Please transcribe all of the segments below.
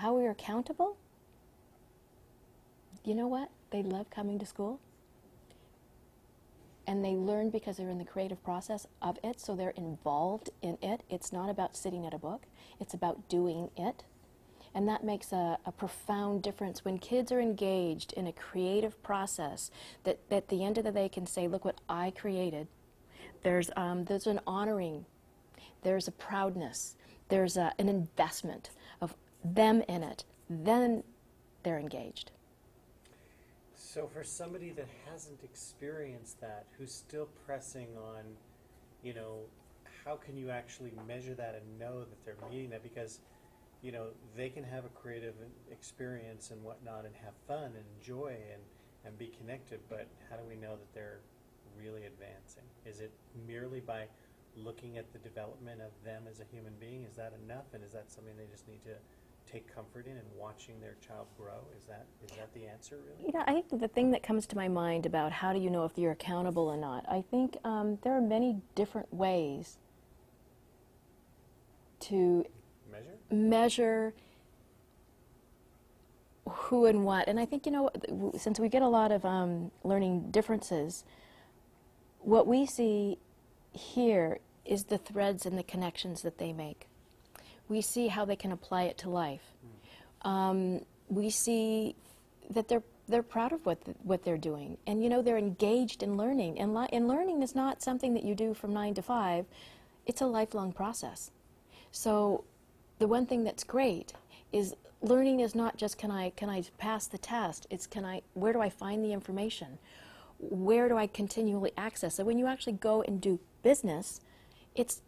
how we are accountable, you know what? They love coming to school. And they learn because they're in the creative process of it, so they're involved in it. It's not about sitting at a book. It's about doing it. And that makes a profound difference when kids are engaged in a creative process that at the end of the day can say, look what I created. There's an honoring. There's a proudness. There's an investment of them in it. Then they're engaged. So for somebody that hasn't experienced that, who's still pressing on, you know, how can you actually measure that and know that they're meeting that? Because, you know, they can have a creative experience and whatnot and have fun and enjoy and be connected, but how do we know that they're really advancing? Is it merely by looking at the development of them as a human being? Is that enough? And is that something they just need to take comfort in and watching their child grow? Is that the answer, really? You know, I think the thing that comes to my mind about how do you know if you're accountable or not, I think there are many different ways to measure who and what. And I think, you know, since we get a lot of learning differences, what we see here is the threads and the connections that they make. We see how they can apply it to life. We see that they're proud of what they're doing, and you know they're engaged in learning. And learning is not something that you do from 9 to 5. It's a lifelong process. So the one thing that's great is learning is not just can I pass the test. It's where do I find the information? Where do I continually access? So when you actually go and do business, it's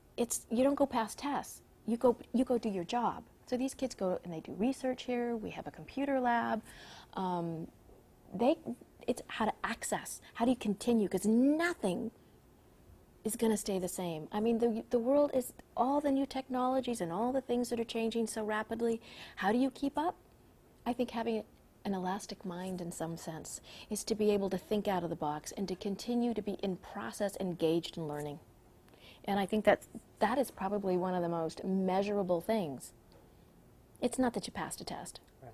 you don't go past tests. You go do your job. So these kids go and they do research here. We have a computer lab. It's how to access. How do you continue? Because nothing is going to stay the same. I mean, the world is all the new technologies and all the things that are changing so rapidly. How do you keep up? I think having an elastic mind in some sense is to be able to think out of the box and to continue to be in process engaged in learning. And I think that is probably one of the most measurable things. It's not that you passed a test. Right.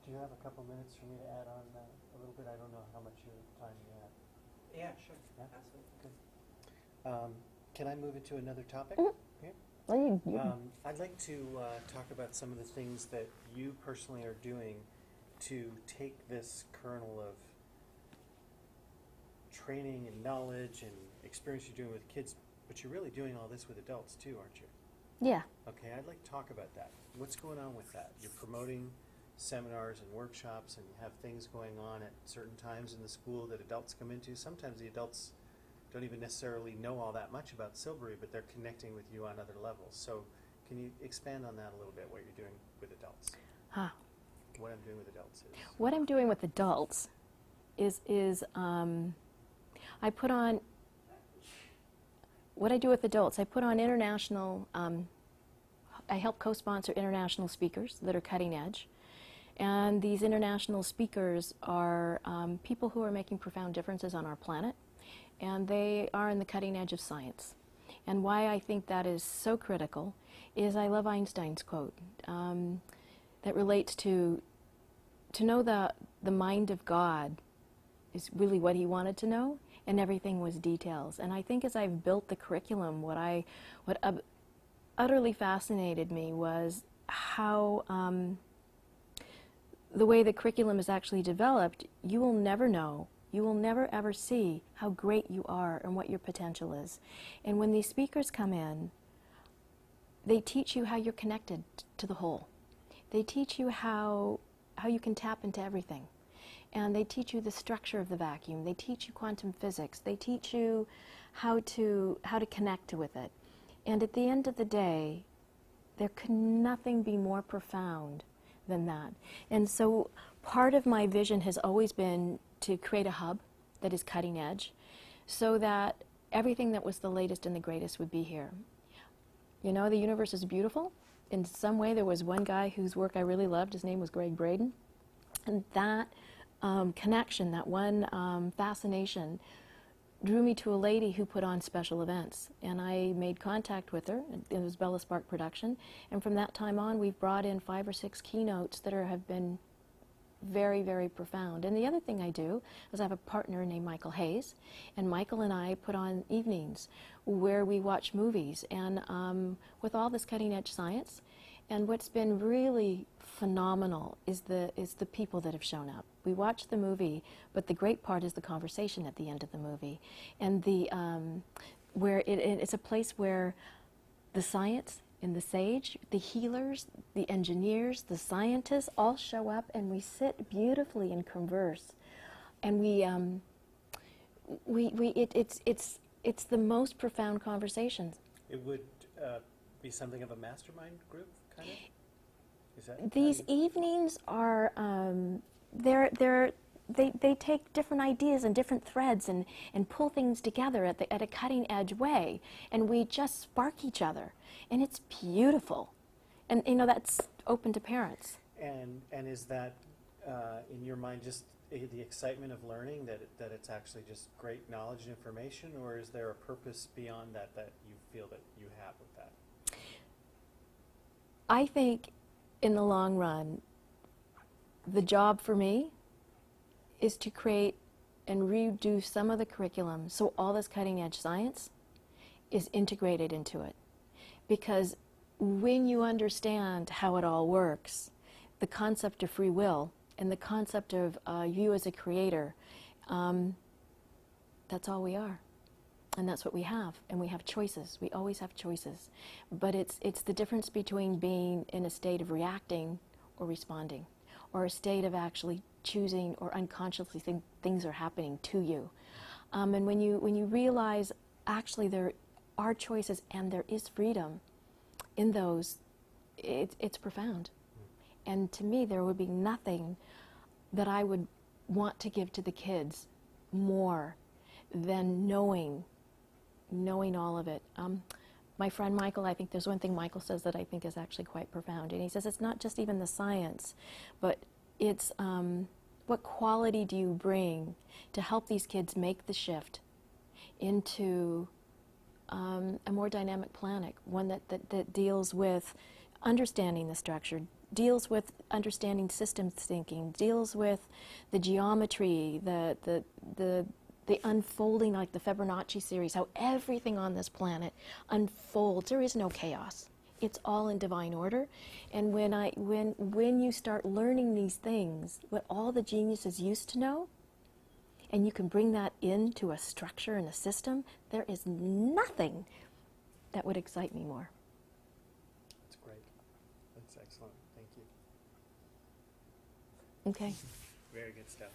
Do you have a couple minutes for me to add on a little bit? I don't know how much time you have. Yeah, sure. Yeah? Absolutely. Good. Can I move into another topic? Mm-hmm. Here? Well, I'd like to talk about some of the things that you personally are doing to take this kernel of training and knowledge and experience you're doing with kids, but you're really doing all this with adults too, aren't you? Yeah. Okay, I'd like to talk about that. What's going on with that? You're promoting seminars and workshops, and you have things going on at certain times in the school that adults come into. Sometimes the adults don't even necessarily know all that much about Silbury, but they're connecting with you on other levels. So can you expand on that a little bit, what you're doing with adults? What I'm doing with adults is? What I'm doing with adults is I put on, what I do with adults, I put on international, I help co-sponsor international speakers that are cutting edge. And these international speakers are people who are making profound differences on our planet, and they are in the cutting edge of science. And why I think that is so critical is I love Einstein's quote that relates to know the mind of God is really what he wanted to know, and everything was details. And I think as I've built the curriculum, what utterly fascinated me was how the way the curriculum is actually developed, you will never know, you will never ever see how great you are and what your potential is. And when these speakers come in, they teach you how you're connected to the whole. They teach you how you can tap into everything. And they teach you the structure of the vacuum. They teach you quantum physics. They teach you how to connect with it. And at the end of the day, there could nothing be more profound than that. And so part of my vision has always been to create a hub that is cutting edge so that everything that was the latest and the greatest would be here. You know, the universe is beautiful. In some way, there was one guy whose work I really loved. His name was Greg Braden. And that connection, that one fascination, drew me to a lady who put on special events. And I made contact with her. It was Bella Spark production. And from that time on, we've brought in 5 or 6 keynotes that have been very, very profound. And the other thing I do is I have a partner named Michael Hayes, and Michael and I put on evenings where we watch movies, and with all this cutting-edge science. And what's been really phenomenal is the people that have shown up. We watch the movie, but the great part is the conversation at the end of the movie, and where it's a place where the science and the sage, the healers, the engineers, the scientists all show up, and we sit beautifully and converse, and it's the most profound conversations. It would be something of a mastermind group, kind of? Is that These evenings are, they take different ideas and different threads and pull things together at a cutting edge way, and we just spark each other, and it's beautiful. And that's open to parents. And is that, in your mind, just the excitement of learning, that it's actually just great knowledge and information, or is there a purpose beyond that you feel that you have with that? I think in the long run, the job for me is to create and redo some of the curriculum so all this cutting edge science is integrated into it. Because when you understand how it all works, the concept of free will and the concept of you as a creator, that's all we are. And that's what we have. And we have choices. We always have choices. But it's the difference between being in a state of reacting or responding, or a state of actually choosing or unconsciously think things are happening to you. And when you realize actually there are choices and there is freedom in those, it's profound. And to me, there would be nothing that I would want to give to the kids more than knowing all of it. My friend Michael, I think there's one thing Michael says that I think is actually quite profound. And he says it's not just even the science, but it's what quality do you bring to help these kids make the shift into a more dynamic planet, one that deals with understanding the structure, deals with understanding systems thinking, deals with the geometry, the unfolding, like the Fibonacci series, how everything on this planet unfolds. There is no chaos. It's all in divine order. And when you start learning these things, what all the geniuses used to know, and you can bring that into a structure and a system, there is nothing that would excite me more. That's great. That's excellent. Thank you. Okay. Very good stuff.